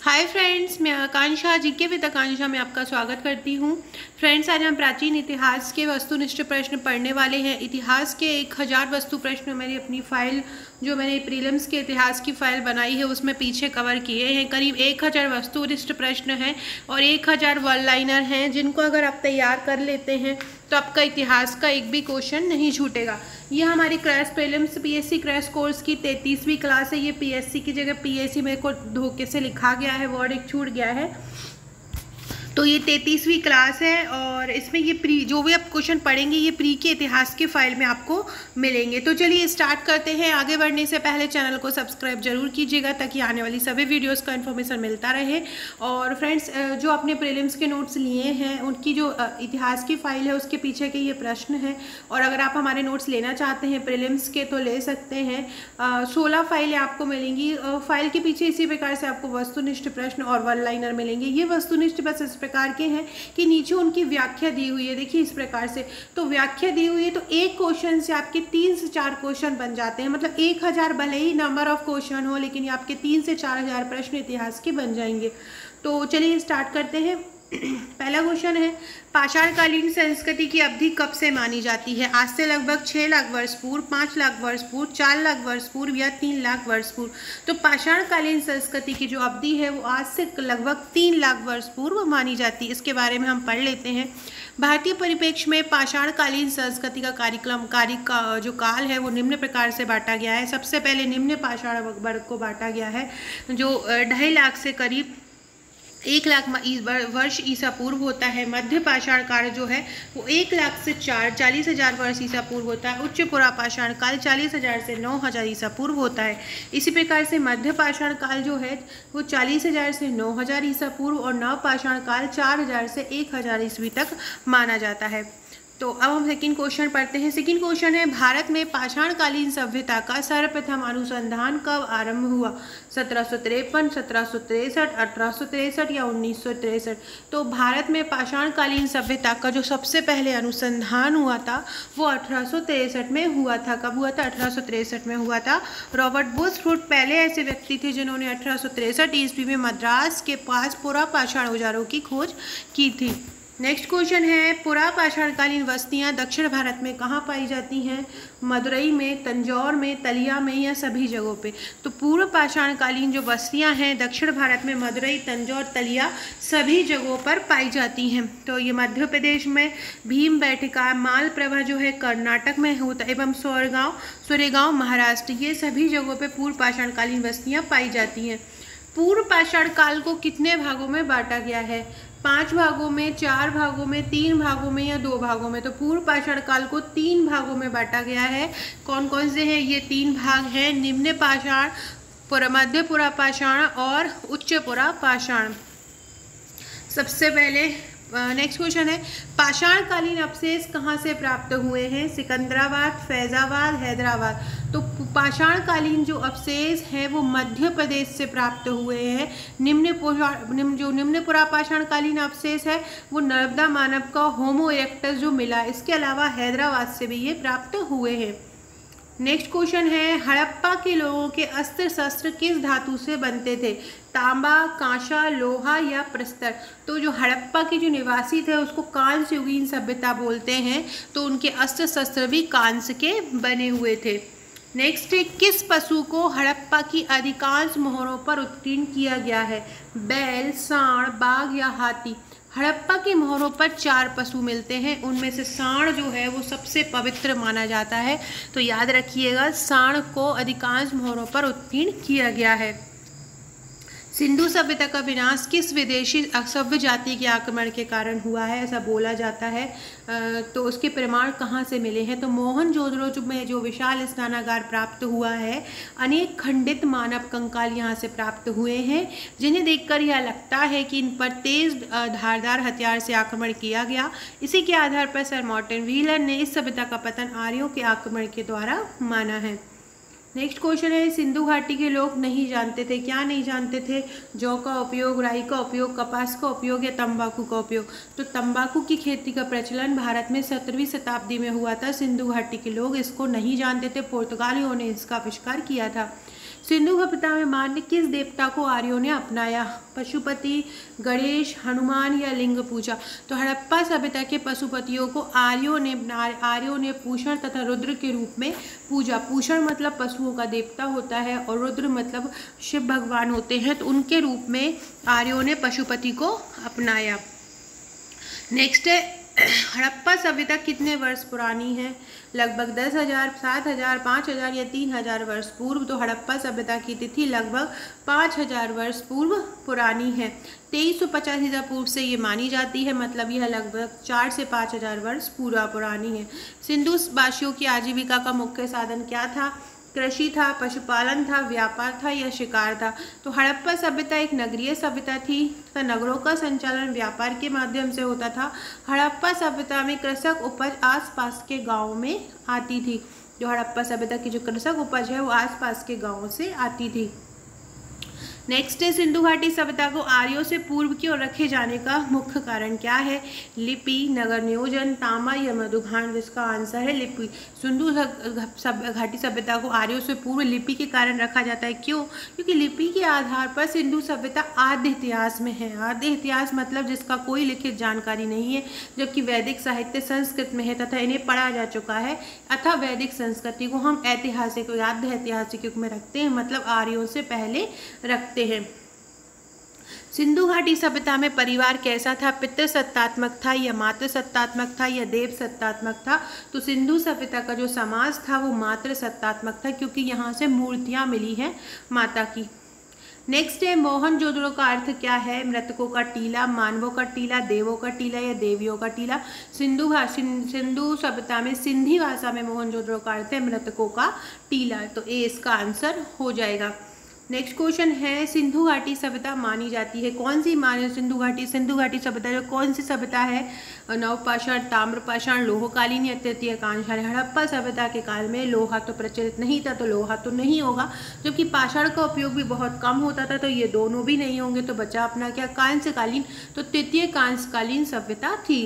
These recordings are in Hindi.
हाय फ्रेंड्स, मैं आकांक्षा जीके विद आकांक्षा में आपका स्वागत करती हूँ। फ्रेंड्स, आज हम प्राचीन इतिहास के वस्तुनिष्ठ प्रश्न पढ़ने वाले हैं। इतिहास के 1000 वस्तु प्रश्न मैंने अपनी फाइल जो मैंने प्रीलिम्स के इतिहास की फाइल बनाई है उसमें पीछे कवर किए हैं। करीब 1000 वस्तुनिष्ठ प्रश्न हैं और 1000 वन लाइनर हैं, जिनको अगर आप तैयार कर लेते हैं तो आपका इतिहास का एक भी क्वेश्चन नहीं छूटेगा। ये हमारी crash prelims PSC crash course की 33वीं क्लास है। ये पीएससी की जगह पीएससी मेरे को धोखे से लिखा गया है, वर्ड एक छूट गया है। तो ये 33वीं क्लास है और इसमें ये प्री जो भी आप क्वेश्चन पढ़ेंगे ये प्री के इतिहास की फाइल में आपको मिलेंगे। तो चलिए स्टार्ट करते हैं। आगे बढ़ने से पहले चैनल को सब्सक्राइब जरूर कीजिएगा ताकि आने वाली सभी वीडियोस का इन्फॉर्मेशन मिलता रहे। और फ्रेंड्स, जो अपने प्रीलिम्स के नोट्स लिए हैं उनकी जो इतिहास की फाइल है उसके पीछे के ये प्रश्न हैं। और अगर आप हमारे नोट्स लेना चाहते हैं प्रीलिम्स के तो ले सकते हैं। 16 फाइलें आपको मिलेंगी। फाइल के पीछे इसी प्रकार से आपको वस्तुनिष्ठ प्रश्न और वन लाइनर मिलेंगे। ये वस्तुनिष्ठ बस इस प्रकार के हैं कि नीचे उनकी व्याख्या दी हुई है। देखिए इस प्रकार से तो व्याख्या दी हुई है, तो एक क्वेश्चन से आपके 3 से 4 क्वेश्चन बन जाते हैं। मतलब 1000 भले ही नंबर ऑफ क्वेश्चन हो, लेकिन ये आपके 3 से 4000 प्रश्न इतिहास के बन जाएंगे। तो चलिए स्टार्ट करते हैं। पहला क्वेश्चन है, पाषाणकालीन संस्कृति की अवधि कब से मानी जाती है? आज से लगभग 6 लाख वर्ष पूर्व, 5 लाख वर्ष पूर्व, 4 लाख वर्ष पूर्व या 3 लाख वर्ष पूर्व। तो पाषाणकालीन संस्कृति की जो अवधि है वो आज से लगभग 3 लाख वर्ष पूर्व मानी जाती है। इसके बारे में हम पढ़ लेते हैं। भारतीय परिप्रेक्ष्य में पाषाणकालीन संस्कृति का जो काल है वो निम्न प्रकार से बांटा गया है। सबसे पहले निम्न पाषाण वर्ग को बांटा गया है, जो 2.5 लाख से करीब 1 लाख वर्ष ईसा पूर्व होता है। मध्य पाषाण काल जो है वो 1 लाख से 40,000 वर्ष ईसा पूर्व होता है। उच्च पुरा पाषाण काल 40,000 से 9,000 ईसा पूर्व होता है। इसी प्रकार से मध्य पाषाण काल जो है वो 40,000 से 9,000 ईसा पूर्व और नव पाषाण काल 4,000 से 1,000 ईस्वी तक माना जाता है। तो अब हम सेकंड क्वेश्चन पढ़ते हैं। सेकंड क्वेश्चन है, भारत में पाषाणकालीन सभ्यता का सर्वप्रथम अनुसंधान कब आरंभ हुआ? 1753, 1763, 1863 या 1963? तो भारत में पाषाणकालीन सभ्यता का जो सबसे पहले अनुसंधान हुआ था वो 1863 में हुआ था। कब हुआ था? 1863 में हुआ था। रॉबर्ट बुशफूड पहले ऐसे व्यक्ति थे जिन्होंने 1863 ईस्वी में मद्रास के पास पुरा पाषाण औजारों की खोज की थी। नेक्स्ट क्वेश्चन है, पुरा पाषाणकालीन बस्तियां दक्षिण भारत में कहाँ पाई जाती हैं? मदुरई में, तंजौर में, तलिया में या सभी जगहों पे? तो पूर्व पाषाणकालीन जो बस्तियां हैं दक्षिण भारत में मदुरई, तंजौर, तलिया सभी जगहों पर पाई जाती हैं। तो ये मध्य प्रदेश में भीमबेटका, मालप्रभा जो है कर्नाटक में होता है, एवं सोरेगांव महाराष्ट्र, ये सभी जगहों पे पूर्व पाषाणकालीन बस्तियां पाई जाती हैं। पूर्व पाषाण काल को कितने भागों में बांटा गया है? 5 भागों में, 4 भागों में, 3 भागों में या 2 भागों में? तो पूर्व पाषाण काल को 3 भागों में बांटा गया है। कौन कौन से हैं ये 3 भाग हैं? निम्न पाषाण, मध्य पुरा पाषाण और उच्च पुरा पाषाण। सबसे पहले नेक्स्ट क्वेश्चन है, पाषाणकालीन अवशेष कहाँ से प्राप्त हुए हैं? सिकंदराबाद, फैजाबाद, हैदराबाद। तो पाषाणकालीन जो अवशेष हैं वो मध्य प्रदेश से प्राप्त हुए हैं। निम्न पुरा पाषाणकालीन अवशेष है वो नर्मदा मानव का होमो इरेक्टस जो मिला, इसके अलावा हैदराबाद से भी ये प्राप्त हुए हैं। नेक्स्ट क्वेश्चन है, हड़प्पा के लोगों के अस्त्र शस्त्र किस धातु से बनते थे? तांबा, कांसा, लोहा या प्रस्तर? तो जो हड़प्पा के जो निवासी थे उसको कांस्य युगीन सभ्यता बोलते हैं, तो उनके अस्त्र शस्त्र भी कांस्य के बने हुए थे। नेक्स्ट है, किस पशु को हड़प्पा की अधिकांश मोहरों पर उत्कीर्ण किया गया है? बैल, सांड, बाघ या हाथी? हड़प्पा की मोहरों पर 4 पशु मिलते हैं, उनमें से सांड जो है वो सबसे पवित्र माना जाता है। तो याद रखिएगा, सांड को अधिकांश मोहरों पर उत्कीर्ण किया गया है। सिंधु सभ्यता का विनाश किस विदेशी असभ्य जाति के आक्रमण के कारण हुआ है, ऐसा बोला जाता है। तो उसके प्रमाण कहाँ से मिले हैं? तो मोहनजोदड़ो में जो विशाल स्नानागार प्राप्त हुआ है, अनेक खंडित मानव कंकाल यहाँ से प्राप्त हुए हैं, जिन्हें देखकर यह लगता है कि इन पर तेज धारदार हथियार से आक्रमण किया गया। इसी के आधार पर सर मार्टिन व्हीलर ने इस सभ्यता का पतन आर्यों के आक्रमण के द्वारा माना है। नेक्स्ट क्वेश्चन है, सिंधु घाटी के लोग नहीं जानते थे, क्या नहीं जानते थे? जौ का उपयोग, राई का उपयोग, कपास का उपयोग या तंबाकू का उपयोग? तो तंबाकू की खेती का प्रचलन भारत में 17वीं शताब्दी में हुआ था। सिंधु घाटी के लोग इसको नहीं जानते थे, पुर्तगालियों ने इसका आविष्कार किया था। सिंधु सभ्यता में मान्य किस देवता को आर्यों ने अपनाया? पशुपति, गणेश, हनुमान या लिंग पूजा? तो हड़प्पा सभ्यता के पशुपतियों को आर्यों ने पूषण तथा रुद्र के रूप में पूजा। पूषण मतलब पशुओं का देवता होता है और रुद्र मतलब शिव भगवान होते हैं, तो उनके रूप में आर्यों ने पशुपति को अपनाया। नेक्स्ट है, हड़प्पा सभ्यता कितने वर्ष पुरानी है? लगभग 10,000, 7,000, 5,000 या 3,000 वर्ष पूर्व। तो हड़प्पा सभ्यता की तिथि लगभग 5,000 वर्ष पूर्व पुरानी है। 2350 ईसा पूर्व से ये मानी जाती है, मतलब यह लगभग 4 से 5,000 वर्ष पूरा पुरानी है। सिंधु वासियों की आजीविका का मुख्य साधन क्या था? कृषि था, पशुपालन था, व्यापार था या शिकार था? तो हड़प्पा सभ्यता एक नगरीय सभ्यता थी तथा नगरों का संचालन व्यापार के माध्यम से होता था। हड़प्पा सभ्यता में कृषक उपज आसपास के गांवों में आती थी। जो हड़प्पा सभ्यता की जो कृषक उपज है वो आसपास के गांवों से आती थी। नेक्स्ट है, सिंधु घाटी सभ्यता को आर्यों से पूर्व की ओर रखे जाने का मुख्य कारण क्या है? लिपि, नगर नियोजन, तांबा या मधुभांड? जिसका आंसर है लिपि। सिंधु घाटी सभ्यता को आर्यों से पूर्व लिपि के कारण रखा जाता है। क्यों? क्योंकि लिपि के आधार पर सिंधु सभ्यता आद्य इतिहास में है। आद्य इतिहास मतलब जिसका कोई लिखित जानकारी नहीं है, जबकि वैदिक साहित्य संस्कृत में है तथा इन्हें पढ़ा जा चुका है। अतः वैदिक संस्कृति को हम ऐतिहासिक आद्य ऐतिहासिक युग में रखते हैं, मतलब आर्यों से पहले रखते हैं। सिंधु घाटी सभ्यता में परिवार कैसा था? पितृ सत्तात्मक था या मातृ सत्तात्मक था या देव सत्तात्मक था? तो सिंधु सभ्यता का जो समाज था वो मातृ सत्तात्मक था, क्योंकि यहाँ से मूर्तियाँ मिली हैं माता की। नेक्स्ट है, मोहनजोदड़ो का अर्थ क्या है? मृतकों का टीला, मानवों का टीला, देवों का टीला या देवियों का टीला? सिंधु सभ्यता में सिंधी भाषा में मोहनजोदड़ो का अर्थ है मृतकों का टीला। तो ए इसका आंसर हो जाएगा। नेक्स्ट क्वेश्चन है, सिंधु घाटी सभ्यता मानी जाती है कौन सी? माने सिंधु घाटी सभ्यता जो कौन सी सभ्यता है? नवपाषाण, ताम्रपाषाण, लोहकालीन या तृतीय कांस्य? हड़प्पा सभ्यता के काल में लोहा तो प्रचलित नहीं था, तो लोहा तो नहीं होगा, जबकि पाषाण का उपयोग भी बहुत कम होता था, तो ये दोनों भी नहीं होंगे। तो बचा अपना क्या? कांस्यकालीन। तो तृतीय कांस्यकालीन सभ्यता थी।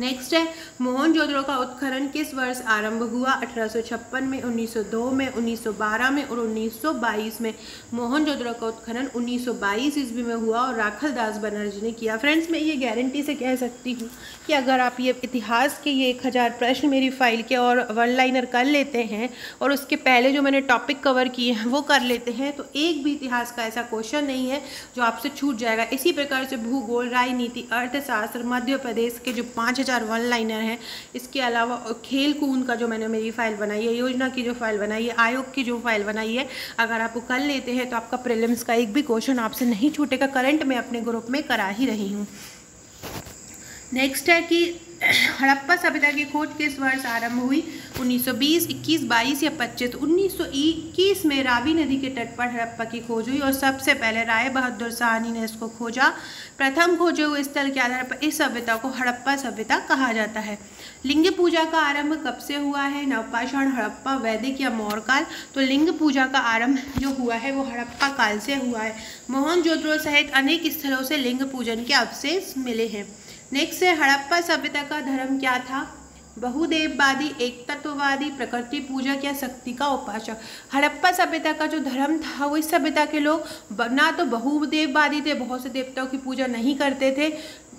नेक्स्ट है, मोहनजोदड़ो का उत्खनन किस वर्ष आरंभ हुआ? 1856 में, 1902 में, 1912 में और 1922 में? मोहनजोदड़ो का उत्खनन 1922 ईस्वी में हुआ और राखल दास बनर्जी ने किया। फ्रेंड्स, मैं ये गारंटी से कह सकती हूँ कि अगर आप ये इतिहास के ये 1000 प्रश्न मेरी फाइल के और वन लाइनर कर लेते हैं और उसके पहले जो मैंने टॉपिक कवर किए हैं वो कर लेते हैं, तो एक भी इतिहास का ऐसा क्वेश्चन नहीं है जो आपसे छूट जाएगा। इसी प्रकार से भूगोल, राजनीति, अर्थशास्त्र, मध्य प्रदेश के जो 5000 वन लाइनर हैं, इसके अलावा खेल कूद का जो मैंने मेरी फाइल बनाई है, योजना की जो फाइल बनाई है, आयोग की जो फाइल बनाई है, अगर आप कर लेते हैं तो आपका प्रीलिम्स का एक भी क्वेश्चन आपसे नहीं छूटेगा। करंट में अपने ग्रुप में करा ही रही हूँ। नेक्स्ट है कि हड़प्पा सभ्यता की खोज किस वर्ष आरंभ हुई? 1920, 21, 22 या 25? 1921 में रावी नदी के तट पर हड़प्पा की खोज हुई और सबसे पहले राय बहादुर साहनी ने इसको खोजा। प्रथम खोजे हुए स्थल के आधार पर इस सभ्यता को हड़प्पा सभ्यता कहा जाता है। लिंग पूजा का आरंभ कब से हुआ है? नवपाषाण, हड़प्पा, वैदिक या मौर्य काल? तो लिंग पूजा का आरंभ जो हुआ है वो हड़प्पा काल से हुआ है। मोहनजोदड़ो सहित अनेक स्थलों से लिंग पूजन के अवशेष मिले हैं। नेक्स्ट है, हड़प्पा सभ्यता का धर्म क्या था? बहुदेववादी, एक तत्ववादी, प्रकृति पूजक या शक्ति का उपासक? हड़प्पा सभ्यता का जो धर्म था वो इस सभ्यता के लोग ना तो बहुदेववादी थे, बहुत से देवताओं की पूजा नहीं करते थे।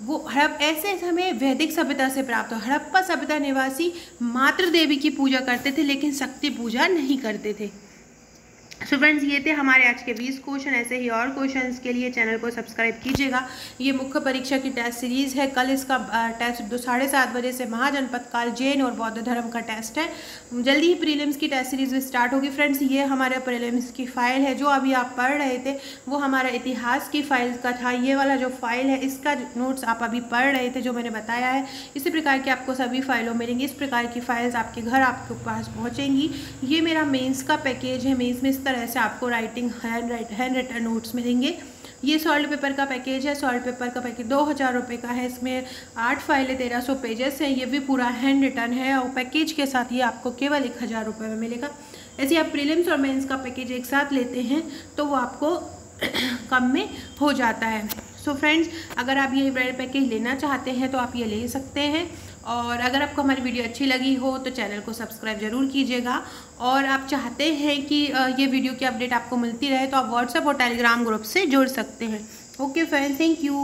वो ऐसे समय वैदिक सभ्यता से प्राप्त हो। हड़प्पा सभ्यता निवासी मातृ देवी की पूजा करते थे, लेकिन शक्ति पूजा नहीं करते थे। सो फ्रेंड्स, ये थे हमारे आज के 20 क्वेश्चन। ऐसे ही और क्वेश्चंस के लिए चैनल को सब्सक्राइब कीजिएगा। ये मुख्य परीक्षा की टेस्ट सीरीज़ है। कल इसका टेस्ट 7:30 बजे से महाजनपद काल, जैन और बौद्ध धर्म का टेस्ट है। जल्दी ही प्रीलिम्स की टेस्ट सीरीज स्टार्ट होगी। फ्रेंड्स, ये हमारे प्रीलिम्स की फाइल है। जो अभी आप पढ़ रहे थे वो हमारा इतिहास की फाइल का था। ये वाला जो फाइल है इसका नोट्स आप अभी पढ़ रहे थे जो मैंने बताया है। इसी प्रकार की आपको सभी फाइलों मिलेंगी। इस प्रकार की फाइल्स आपके घर आपके पास पहुँचेंगी। ये मेरा मेंस का पैकेज है। मेंस में इस तरह से आपको राइटिंग हैंड रिटन नोट्स मिलेंगे। ये सॉल्ट पेपर का पैकेज है। सॉल्ट पेपर का पैकेज 2000 रुपये का है। इसमें 8 फाइलें 1300 पेजेस हैं। ये भी पूरा हैंड रिटन है और पैकेज के साथ ये आपको केवल 1000 रुपये में मिलेगा। ऐसे आप प्रीलिम्स और मेंस का पैकेज एक साथ लेते हैं तो वो आपको कम में हो जाता है। सो फ्रेंड्स, अगर आप ये पैकेज लेना चाहते हैं तो आप ये ले सकते हैं। और अगर आपको हमारी वीडियो अच्छी लगी हो तो चैनल को सब्सक्राइब ज़रूर कीजिएगा। और आप चाहते हैं कि ये वीडियो की अपडेट आपको मिलती रहे तो आप व्हाट्सएप और टेलीग्राम ग्रुप से जुड़ सकते हैं। Okay friends, thank you.